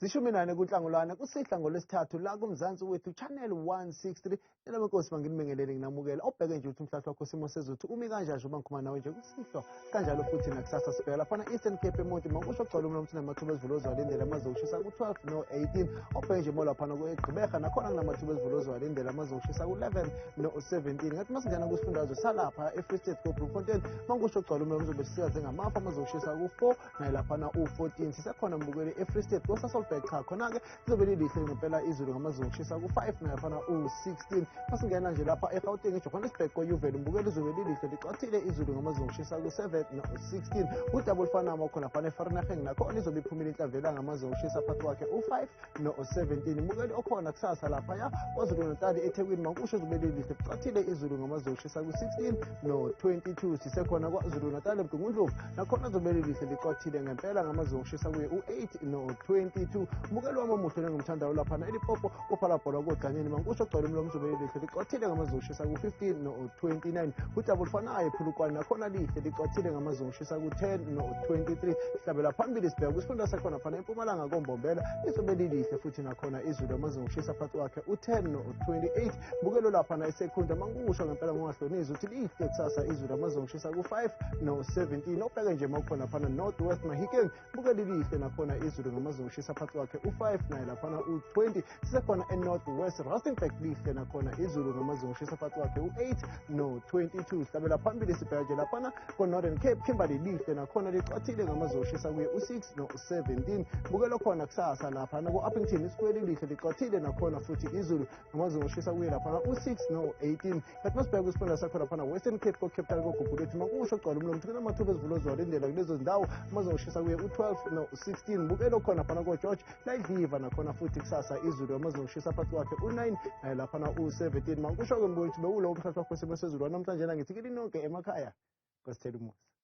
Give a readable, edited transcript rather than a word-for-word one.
Zishumi-nane kuNhlangulana kusihla ngolwesithathu la kumzansi wethu channel 163 elabenkosi banginimengelele nginamukela obheke nje ukuthi umhlahlo wakho Wesimo Sezulu umi kanjani uba ngikhuluma nawe nje kusihlo kanjalo futhi nakusasa sibheka lapha Eastern Cape eMonti makusho gcwala umlomo namathuba ezivulo zwalindela amazokushisa ku12 no18 obheke nje mola phana kweGqibeka nakhona kunamathuba ezivulo zwalindela amazokushisa ku11 no17 ngathi masingena kusifundazwe salapha eFree State Bloemfontein makusho gcwala umlomo uzobe sikaze ngamafa amazokushisa ku4 nayilapha u14 sisekhona mbukeli eFree State cha khona-ke lizobe lilihle ngempela izulu ngamazokushisa ku5 nayafana u16 masingena nje lapha eGauteng eJohannesburg koyuvela umbukelo lizobe lilihle licathile izulu ngamazokushisa ku7 no16 udouble fanama khona phana eVerneging nakhona lizobe iphumile inhlavela ngamazokushisa phakathi kwakhe u5 no17 umbukeli okhona kusasa laphaya KwaZulu-Natal eThekwini mankusho lizobe lilihle licathile izulu ngamazokushisa ku16 no22 sisekhona KwaZulu-Natal eMgungundlovu nakhona lizobe lilihle licathile ngempela ngamazokushisa kuye u8 no22 umbukelo wami omuhle nengimthandayo laphana eLimpopo kophalabhola kodlanyeni mankusho gcwala umlomo uzobe lihle licathile ngamazokushisa ku15 no29 udouble fanayo ephulukwane nakhona lihle licathile ngamazokushisa ku10 no23 sihlabela phambili sibheka kwisifunda sakhona phana eMpumalanga koMbombela lizobe lilihle futhi nakhona izulu amazokushisa phakathi kwakhe u10 no28 umbukelo laphana eSekhunda mankusho ngempela ngongahlonizi ukuthi lihle kusasa izulu amazokushisa ku5 no17 obheke nje makhona phana North West Mahikeng umbukelo lihle nakhona izulu ngamazokushisa phakathi kwakhe u5 naye laphana u20 sisekhona eNorth West Rustenburg lihle nakhona izulu ngamazokushisa phakathi kwakhe u8 no22 sihlabela phambili sibheka nje laphana koNorthern Cape Kimberley lihle nakhona licathile ngamazokushisa kuye u6 no17 bukelo khona kusasa laphana ko-Uppington isikweli lihle licathile nakhona futhi izulu ngamazokushisa kuye laphana u6 no18 kanti masibheka kwisifunda sakho laphana Western Cape ko-Capital koGugulethu makusho gcwala umlomo ukuthi kunamathuba ezivulo zwalindela kulezo zindawo amazokushisa kuye u12 no16 bukelo khona phana koGeorge layidliva nakhona futhi kusasa izulu amazokushisa phakathi kwakhe u9 naye laphana u17 mankusho-ke mbukeli ukuthi bewulo umhlahlo wakho Wesimo Sezulu namhlanje nangithi kilinonke emakhaya ngosithela umusa.